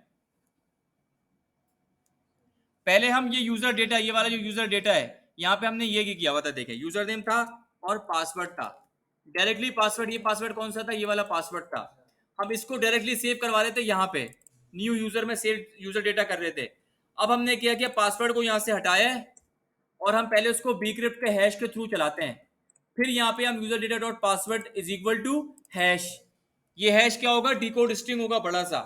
पहले हम ये यूजर डेटा, ये वाला जो यूजर डेटा है, यहाँ पे हमने ये किया हुआ था, देखें यूजर नेम था और पासवर्ड था। डायरेक्टली पासवर्ड, ये पासवर्ड कौन सा था? ये वाला पासवर्ड था। हम इसको डायरेक्टली सेव करवा रहे थे यहाँ पे, न्यू यूजर में सेव यूजर डेटा कर रहे थे। अब हमने क्या किया, पासवर्ड को यहाँ से हटाया है और हम पहले उसको bcrypt के हैश के थ्रू चलाते हैं। फिर यहाँ पे हम user data dot password is equal to hash. ये हैश क्या होगा? डिकोड स्ट्रिंग होगा बड़ा सा।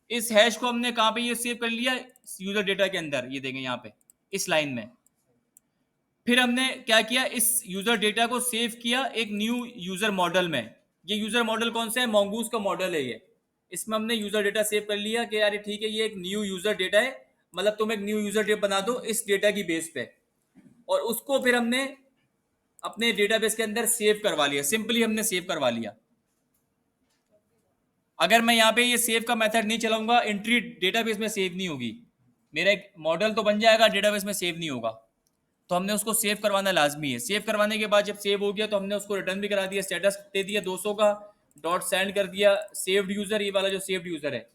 इस हैश को हमने कहां पे ये सेव कर लिया? यूजर डेटा के अंदर, ये देखें यहाँ पे इस लाइन में। फिर हमने क्या किया, इस यूजर डेटा को सेव किया एक न्यू यूजर मॉडल में। ये यूजर मॉडल कौन सा है? mongoose का मॉडल है ये। इसमें हमने यूजर डेटा सेव कर लिया कि यार ठीक है, ये एक न्यू यूजर डेटा है, मतलब तुम एक न्यू यूजर डेटा बना दो इस डेटा की बेस पे। और उसको फिर हमने अपने डेटाबेस के अंदर सेव करवा लिया, सिंपली हमने सेव करवा लिया। अगर मैं यहाँ पे ये सेव का मेथड नहीं चलाऊंगा, एंट्री डेटाबेस में सेव नहीं होगी। मेरा एक मॉडल तो बन जाएगा, डेटाबेस में सेव नहीं होगा। तो हमने उसको सेव करवाना लाजमी है। सेव करवाने के बाद जब सेव हो गया तो हमने उसको रिटर्न भी करा दिया, स्टेटस दे दिया 200 का, डॉट सेंड कर दिया सेव्ड यूजर। ये वाला जो सेव्ड यूजर है,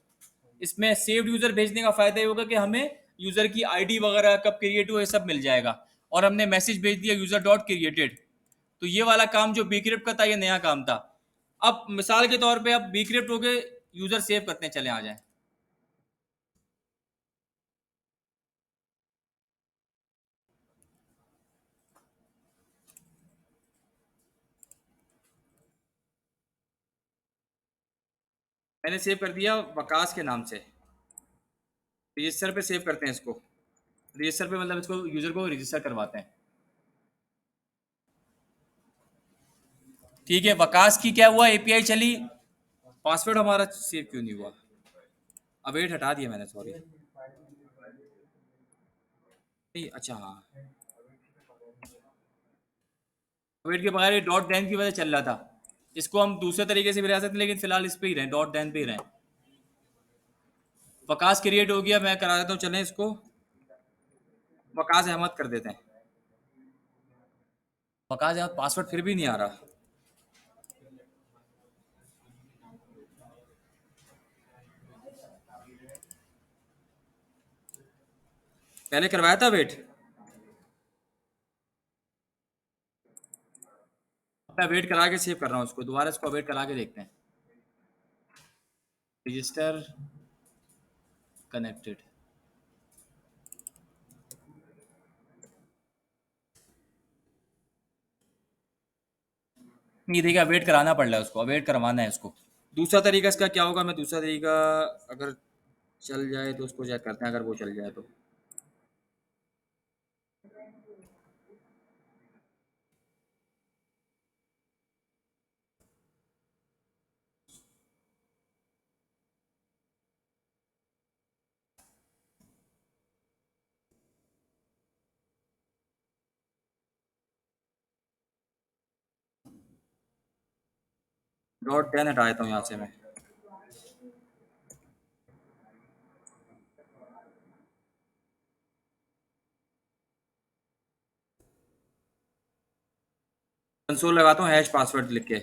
इसमें सेव्ड यूजर भेजने का फायदा ये होगा कि हमें यूजर की आईडी वगैरह कब क्रिएट हुआ ये सब मिल जाएगा। और हमने मैसेज भेज दिया यूजर डॉट क्रिएटेड। तो ये वाला काम जो bcrypt का था, ये नया काम था। अब मिसाल के तौर पे अब bcrypt हो गए, यूजर सेव करते हैं, चले आ जाए। मैंने सेव कर दिया वकास के नाम से। रजिस्टर पे सेव करते हैं इसको। रजिस्टर पे मतलब इसको यूजर को रजिस्टर करवाते हैं। ठीक है, वकास की क्या हुआ, एपीआई चली, पासवर्ड हमारा सेव क्यों नहीं हुआ? अवेट हटा दिया मैंने, सॉरी। नहीं, अच्छा हाँ, अवेट के बगैर ये डॉट डैन की वजह चल रहा था। इसको हम दूसरे तरीके से भी रह सकते हैं, लेकिन फिलहाल इस पे ही रहें, डॉट डैन पे ही रहें। वकास क्रिएट हो गया, मैं करा देता हूँ, चलें इसको वकास अहमद कर देते हैं। वकास अहमद पासवर्ड फिर भी नहीं आ रहा। पहले करवाया था वेट, मैं वेट करा के सेव कर रहा हूँ उसको, दोबारा इसको वेट करा के देखते हैं। रजिस्टर कनेक्टेड, नहीं देखिए, वेट कराना पड़ रहा है उसको, वेट करवाना है उसको। दूसरा तरीका इसका क्या होगा, मैं दूसरा तरीका अगर चल जाए तो उसको चेक करते हैं, अगर वो चल जाए तो। डॉट टेन हटा देता हूँ यहाँ से मैं। कंसोल लगाता हूँ, हैश पासवर्ड लिख के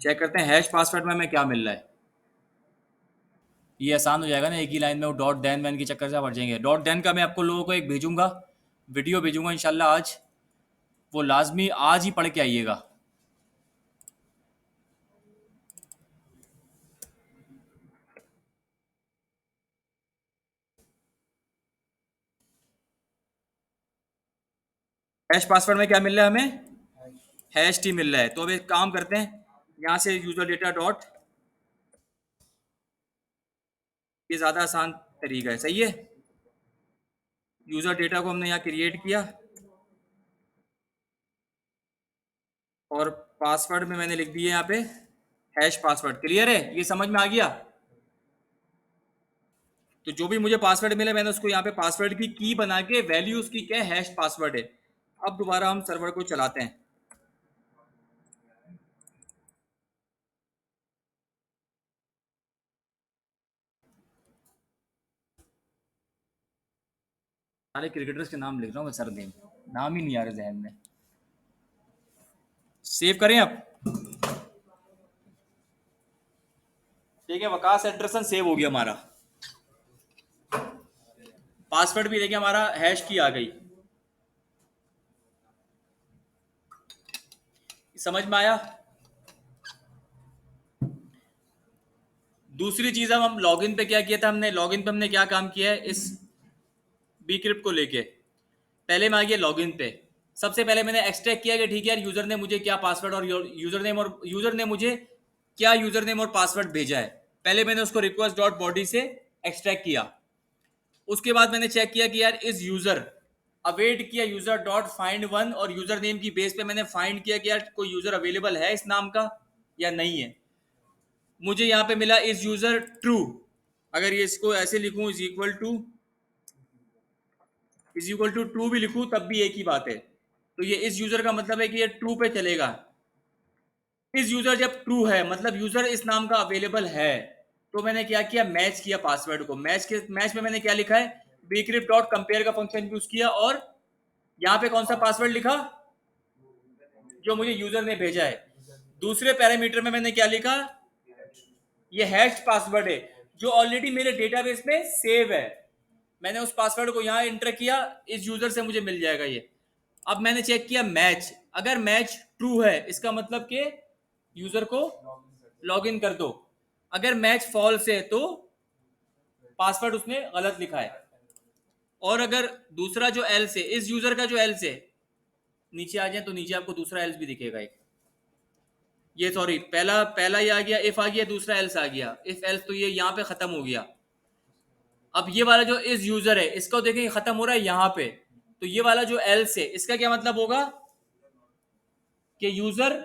चेक करते हैं हैश पासवर्ड में हमें क्या मिल रहा है। ये आसान हो जाएगा ना, एक ही लाइन में वो डॉट डैन वैन के चक्कर से भर जाएंगे। डॉट डैन का मैं आपको लोगों को एक भेजूंगा, वीडियो भेजूंगा इंशाल्लाह आज, वो लाजमी आज ही पढ़ के आइएगा। हैश पासवर्ड में क्या मिल रहा है हमें? हैश टी मिल रहा है। तो अब एक काम करते हैं, यहाँ से यूजर डेटा डॉट, ये ज़्यादा आसान तरीका है, सही है। यूजर डेटा को हमने यहाँ क्रिएट किया और पासवर्ड में मैंने लिख दिया यहाँ पे हैश पासवर्ड। क्लियर है, ये समझ में आ गया? तो जो भी मुझे पासवर्ड मिला मैंने उसको यहाँ पे पासवर्ड की बना के वैल्यू उसकी क्या है, हैश पासवर्ड है। अब दोबारा हम सर्वर को चलाते हैं। सारे क्रिकेटर्स के नाम लिख रहा हूँ मैं, सर नेम, नाम ही नहीं आ रहे जहन में। सेव करें आप। ठीक है, वकास एंडरसन सेव हो गया हमारा। पासवर्ड भी देखिए हमारा हैश की आ गई। समझ में आया। दूसरी चीज, अब हम लॉगिन पे क्या किया था, हमने लॉगिन पे हमने क्या काम किया है इस बी क्रिप्ट को लेके। पहले मैं आ गया लॉगिन पे। सबसे पहले मैंने एक्सट्रैक्ट किया कि ठीक है यार, यूजर ने मुझे क्या पासवर्ड और यूजर ने मुझे क्या यूजर नेम और पासवर्ड भेजा है। पहले मैंने उसको रिक्वेस्ट डॉट बॉडी से एक्सट्रैक्ट किया। उसके बाद मैंने चेक किया कि यार इस यूजर अवेट किया यूजर डॉट फाइंड वन, और यूजर नेम की बेस पे मैंने फाइंड किया कि यार कोई यूजर अवेलेबल है इस नाम का या नहीं है। मुझे यहाँ पे मिला इस यूजर ट्रू। अगर ये इसको ऐसे लिखूं इज इक्वल टू ट्रू भी लिखूं तब भी एक ही बात है। तो ये इस यूजर का मतलब है कि ये ट्रू पे चलेगा। इस यूजर जब ट्रू है मतलब यूजर इस नाम का अवेलेबल है। तो मैंने क्या किया, मैच किया पासवर्ड को। मैच में मैंने क्या लिखा है, bcrypt डॉट कंपेयर का फंक्शन यूज किया, और यहाँ पे कौन सा पासवर्ड लिखा जो मुझे यूजर ने भेजा है। दूसरे पैरामीटर में मैंने क्या लिखा, ये हैश्ड पासवर्ड है जो ऑलरेडी मेरे डेटाबेस में सेव है। मैंने उस पासवर्ड को यहाँ एंटर किया, इस यूजर से मुझे मिल जाएगा ये। अब मैंने चेक किया मैच, अगर मैच ट्रू है इसका मतलब कि यूजर को लॉग इन कर दो। अगर मैच फॉल्स है तो पासवर्ड उसने गलत लिखा है। और अगर दूसरा जो एल्स है, इस यूजर का जो एल्स है, नीचे आ जाए तो नीचे आपको दूसरा एल्स भी दिखेगा एक। ये सॉरी, पहला पहला ये आ गया इफ आ गया, दूसरा एल्स आ गया। इफ एल्स तो ये यहाँ पे खत्म हो गया। अब ये वाला जो इस यूजर है इसको देखें खत्म हो रहा है यहाँ पे। तो ये वाला जो एल्स है इसका क्या मतलब होगा कि यूजर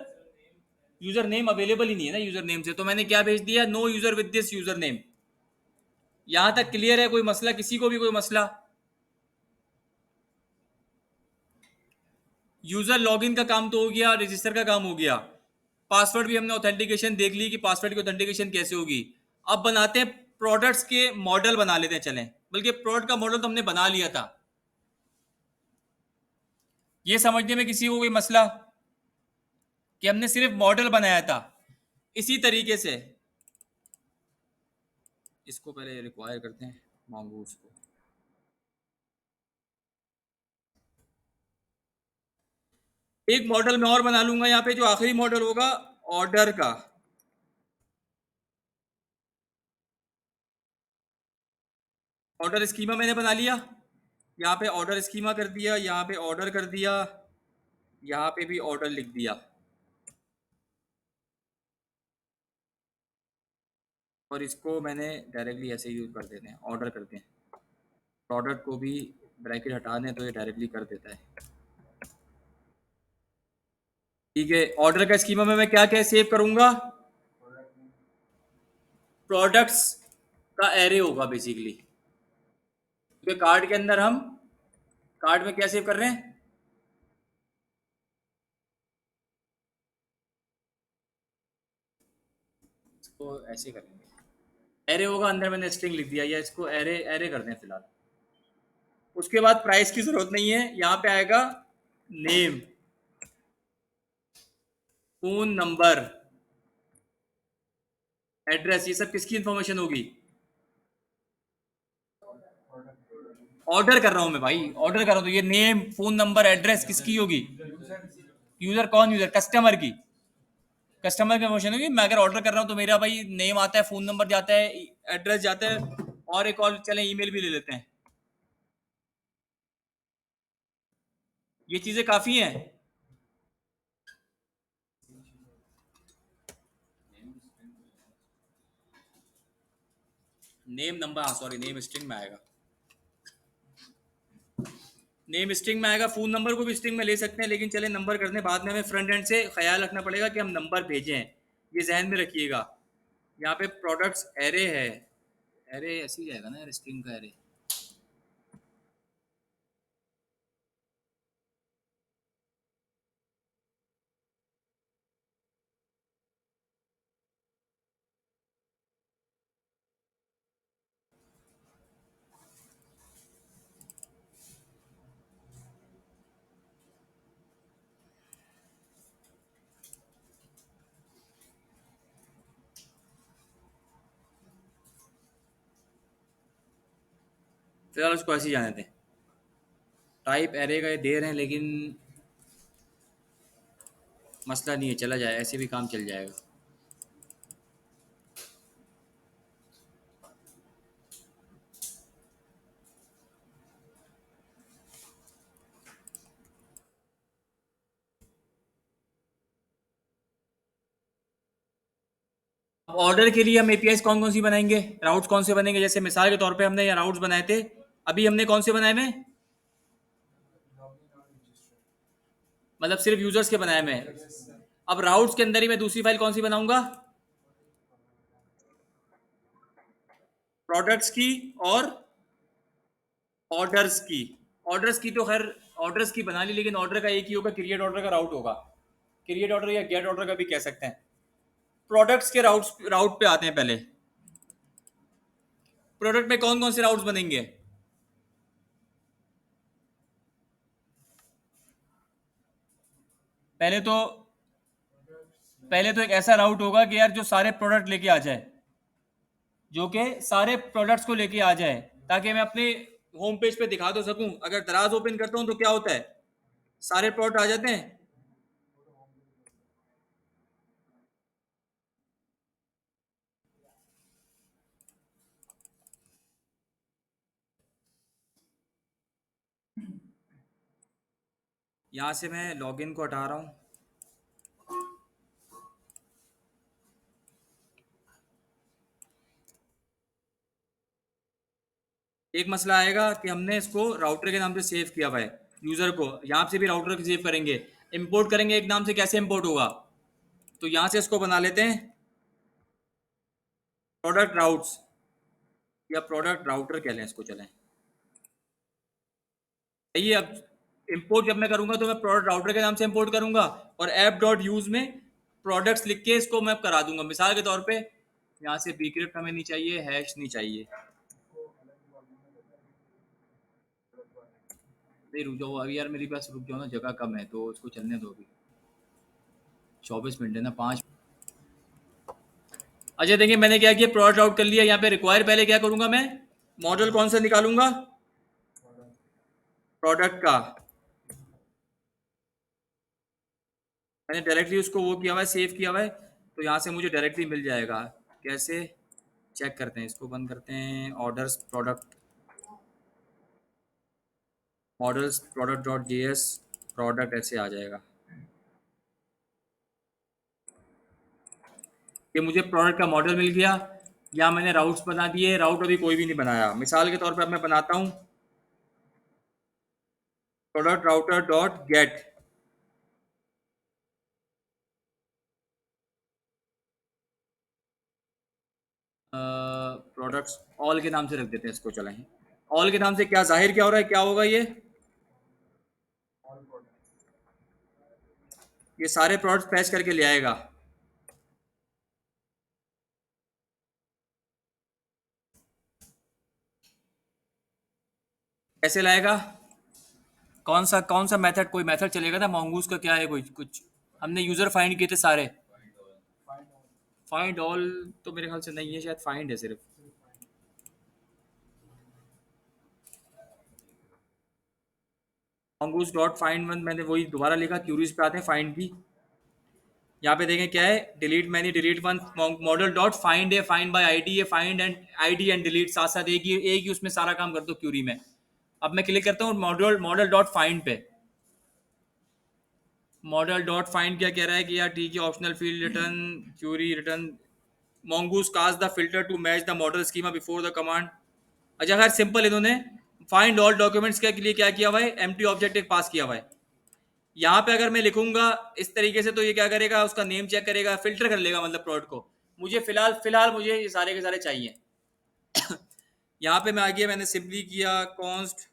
यूजर नेम अवेलेबल ही नहीं है ना यूजर नेम से। तो मैंने क्या भेज दिया, no user with this user name. यहां तक क्लियर है? कोई मसला, किसी को भी कोई मसला? यूजर लॉगिन का काम तो हो गया, रजिस्टर का काम हो गया। पासवर्ड भी हमने ऑथेंटिकेशन देख ली कि पासवर्ड की ऑथेंटिकेशन कैसे होगी। अब बनाते हैं प्रोडक्ट्स के मॉडल बना लेते हैं चलें। बल्कि प्रोडक्ट का मॉडल तो हमने बना लिया था, ये समझने में किसी को कोई मसला कि हमने सिर्फ मॉडल बनाया था। इसी तरीके से इसको पहले रिक्वायर करते हैं मांगूस को। एक मॉडल मैं और बना लूंगा यहाँ पे, जो आखिरी मॉडल होगा ऑर्डर का। ऑर्डर स्कीमा मैंने बना लिया, यहाँ पे ऑर्डर स्कीमा कर दिया, यहाँ पे ऑर्डर कर दिया, यहाँ पे भी ऑर्डर लिख दिया। और इसको मैंने डायरेक्टली ऐसे यूज कर देते हैं, ऑर्डर करते हैं। प्रोडक्ट को भी ब्रैकेट हटा दें तो ये डायरेक्टली कर देता है। ठीक है, ऑर्डर का स्कीमा में मैं क्या क्या सेव करूंगा, प्रोडक्ट्स का एरे होगा बेसिकली। क्योंकि कार्ड के अंदर हम कार्ड में क्या सेव कर रहे हैं, इसको ऐसे करेंगे। एरे होगा, अंदर मैंने स्ट्रिंग लिख दिया, या इसको एरे एरे कर दें फिलहाल। उसके बाद प्राइस की जरूरत नहीं है, यहाँ पे आएगा नेम, फोन नंबर, एड्रेस। ये सब किसकी इंफॉर्मेशन होगी, ऑर्डर कर रहा हूं मैं भाई, ऑर्डर कर रहा हूं तो ये नेम फोन नंबर एड्रेस किसकी होगी, यूजर कौन, यूजर कस्टमर की। कस्टमर की इंफॉर्मेशन होगी। मैं अगर ऑर्डर कर रहा हूं तो मेरा भाई नेम आता है, फोन नंबर जाता है, एड्रेस जाता है, और एक और चले ईमेल भी ले लेते हैं। ये चीजें काफी हैं। नेम नंबर, हाँ सॉरी, नेम स्ट्रिंग में आएगा, नेम स्ट्रिंग में आएगा। फोन नंबर को भी स्ट्रिंग में ले सकते हैं, लेकिन चले नंबर करने बाद में। हमें फ्रंट एंड से ख्याल रखना पड़ेगा कि हम नंबर भेजें, ये जहन में रखिएगा। यहाँ पे प्रोडक्ट्स एरे है, एरे ऐसे ही जाएगा ना यार, स्ट्रिंग का एरे। फिलहाल उसको ऐसे ही जाने दें। टाइप एरे का ये दे रहे हैं लेकिन मसला नहीं है, चला जाए, ऐसे भी काम चल जाएगा। ऑर्डर के लिए हम एपीआई कौन कौन सी बनाएंगे, राउट्स कौन से बनेंगे? जैसे मिसाल के तौर पे हमने यहाँ राउट्स बनाए थे, अभी हमने कौन से बनाए में, मतलब सिर्फ यूजर्स के बनाए में। अब राउट्स के अंदर ही मैं दूसरी फाइल कौन सी बनाऊंगा, प्रोडक्ट्स की और ऑर्डर्स की। ऑर्डर्स की तो खैर ऑर्डर्स की बना ली, लेकिन ऑर्डर का एक ही होगा, क्रिएट ऑर्डर का राउट होगा, क्रिएट ऑर्डर या गेट ऑर्डर का भी कह सकते हैं। प्रोडक्ट्स के राउट पे आते हैं पहले। प्रोडक्ट में कौन कौन से राउट्स बनेंगे? पहले तो पहले तो एक ऐसा राउट होगा कि यार जो सारे प्रोडक्ट लेके आ जाए, जो कि सारे प्रोडक्ट्स को लेके आ जाए, ताकि मैं अपने होम पेज पे दिखा तो सकूं। अगर दराज ओपन करता हूं तो क्या होता है, सारे प्रोडक्ट आ जाते हैं। यहां से मैं लॉगिन को हटा रहा हूं। एक मसला आएगा कि हमने इसको राउटर के नाम से सेव किया हुआ है, यूजर को यहाँ से भी राउटर सेव करेंगे, इंपोर्ट करेंगे एक नाम से, कैसे इंपोर्ट होगा? तो यहाँ से इसको बना लेते हैं प्रोडक्ट राउट्स, या प्रोडक्ट राउटर कह लें इसको, चलें। ये अब इंपोर्ट जब मैं करूंगा तो मैं प्रोडक्ट राउटर के नाम से इंपोर्ट करूंगा, और ऐप डॉट यूज में प्रोडक्ट्स लिख के इसको मैं करा दूंगा। मिसाल के तौर पे यहाँ से बीक्रिप्ट हमें नहीं चाहिए, हैश नहीं चाहिए। नहीं रुक जाओ अभी यार, मेरे पास रुक जाओ ना, जगह कम है तो उसको चलने दो अभी। 24 मिनट है ना, 5। अच्छा देखिए मैंने क्या किया, प्रोडक्ट आउट कर लिया। यहाँ पे रिक्वायर पहले क्या करूंगा मैं, मॉडल कौन सा निकालूंगा, प्रोडक्ट का। मैंने डायरेक्टली उसको वो किया हुआ है, सेव किया हुआ है, तो यहाँ से मुझे डायरेक्टली मिल जाएगा। कैसे चेक करते हैं, इसको बंद करते हैं, orders product, models product dot JS, product ऐसे आ जाएगा। ये मुझे प्रोडक्ट का मॉडल मिल गया। या मैंने राउट्स बना दिए, राउट अभी कोई भी नहीं बनाया। मिसाल के तौर पर मैं बनाता हूँ product router dot gate, products all के नाम से रख देते हैं इसको, चलें। ऑल के नाम से क्या जाहिर क्या हो रहा है, क्या होगा ये सारे प्रोडक्ट्स पैच करके ले आएगा। कैसे लाएगा, कौन सा मेथड, कोई मेथड चलेगा ना mongoose का, क्या है कोई कुछ? हमने यूजर फाइंड किए थे सारे। फाइंड ऑल तो मेरे ख्याल से नहीं है, शायद फाइंड है सिर्फ। mongoose डॉट फाइंड वन मैंने वही दोबारा लिखा, क्यूरीज पे आते हैं फाइंड की। यहाँ पे देखें क्या है, delete many delete one, model dot find है, फाइंड बाय आईडी है, find and ID and delete साथ साथ एक ही उसमें सारा काम कर दो क्यूरी में। अब मैं क्लिक करता हूँ मॉडल मॉडल डॉट फाइंड पे। मॉडल डॉट फाइंड क्या कह रहा है कि यार ठीक है, optional field return query return mongoose cast the filter to match the model schema before the command. अच्छा खैर सिंपल, इन्होंने फाइंड ऑल डॉक्यूमेंट्स के लिए क्या किया हुआ है, एम्प्टी ऑब्जेक्ट एक पास किया हुआ है। यहाँ पे अगर मैं लिखूंगा इस तरीके से तो ये क्या करेगा, उसका नेम चेक करेगा, फिल्टर कर लेगा मतलब प्रोडक्ट को। मुझे फिलहाल फिलहाल मुझे ये सारे के सारे चाहिए। यहाँ पे मैं आ गया, मैंने सिंपली किया const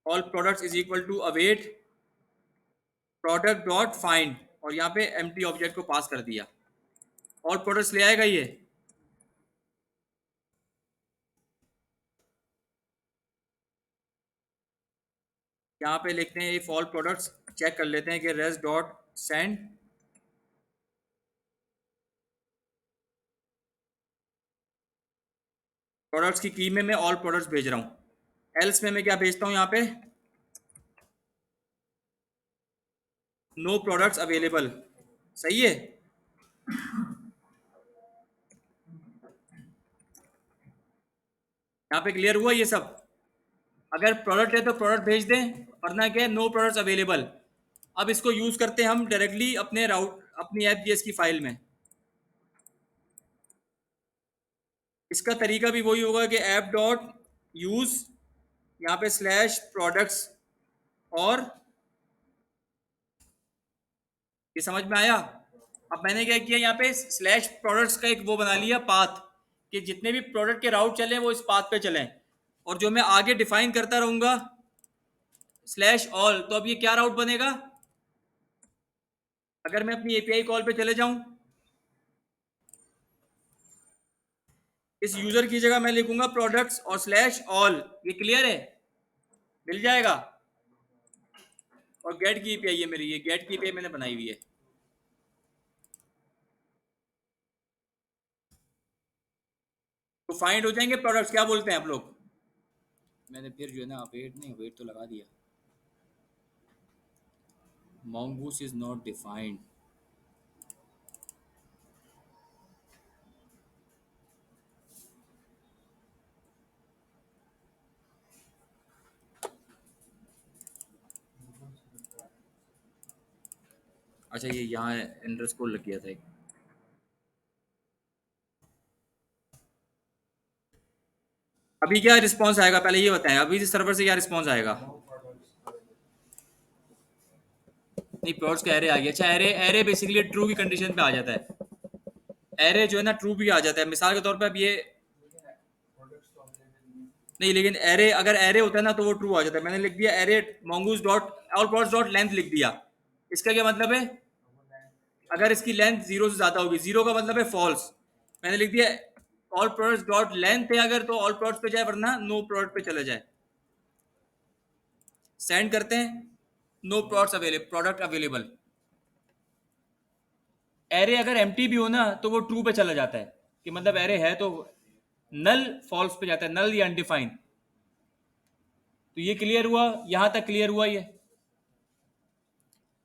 all products is equal to await product dot find, और यहाँ पे एम्प्टी ऑब्जेक्ट को पास कर दिया। ऑल प्रोडक्ट्स ले आएगा ये। यहाँ पे लिखते हैं इफ ऑल प्रोडक्ट्स, चेक कर लेते हैं कि रेस डॉट सेंड, प्रोडक्ट्स की की में मैं ऑल प्रोडक्ट्स भेज रहा हूँ, एल्स में मैं क्या भेजता हूँ यहाँ पे, नो प्रोडक्ट्स अवेलेबल। सही है, यहाँ पे क्लियर हुआ ये सब। अगर प्रोडक्ट है तो प्रोडक्ट भेज दें, वरना क्या है, नो प्रोडक्ट्स अवेलेबल। अब इसको यूज करते हैं हम डायरेक्टली अपने राउट अपनी ऐप जेएस की फाइल में। इसका तरीका भी वही होगा कि ऐप डॉट यूज, यहाँ पे स्लैश प्रोडक्ट्स, और ये समझ में आया। अब मैंने क्या किया, यहाँ पे स्लैश प्रोडक्ट्स का एक वो बना लिया पाथ, कि जितने भी प्रोडक्ट के राउट चले वो इस पाथ पे चलें, और जो मैं आगे डिफाइन करता रहूंगा स्लैश ऑल, तो अब ये क्या राउट बनेगा, अगर मैं अपनी एपीआई कॉल पे चले जाऊं, इस यूजर की जगह मैं लिखूंगा प्रोडक्ट्स और स्लैश ऑल। ये क्लियर है, मिल जाएगा। और गेट की एपीआई है मेरी, ये गेट की एपीआई मैंने बनाई हुई है। तो फाइंड हो जाएंगे प्रोडक्ट्स, क्या बोलते हैं आप लोग। मैंने फिर जो है ना वेट नहीं, वेट तो लगा दिया। mongoose is not defined. अच्छा, ये यहाँ अंडरस्कोर लग गया था एक। अभी क्या रिस्पॉन्स आएगा पहले ये बताएं, अभी इस सर्वर से क्या रिस्पॉन्स आएगा। नहीं, प्लॉट्स का एरे आ गया। अच्छा, एरे एरे बेसिकली ट्रू की कंडीशन पे आ जाता है। एरे जो है ना ट्रू भी आ जाता है। मिसाल के तौर पे अब ये नहीं, लेकिन एरे अगर एरे होता है ना तो वो ट्रू आ जाता है। मैंने लिख दिया array mongoose dot all plots dot length लिख दिया। इसका क्या मतलब है, अगर इसकी लेंथ जीरो से ज्यादा होगी, जीरो का मतलब है फॉल्स। मैंने लिख दिया ऑल प्रोडक्ट्स डॉट लेंथ है अगर, तो ऑल प्रोडक्ट्स पे जाए, वरना नो प्रोडक्ट पे चले जाए। सेंड करते हैं, no products available, product available. Array अगर एम्प्टी भी हो ना तो वो ट्रू पे चला जाता है, कि मतलब एरे है तो नल फॉल्स पे जाता है, नल या अनडिफाइंड। तो ये क्लियर हुआ, यहां तक क्लियर हुआ ये।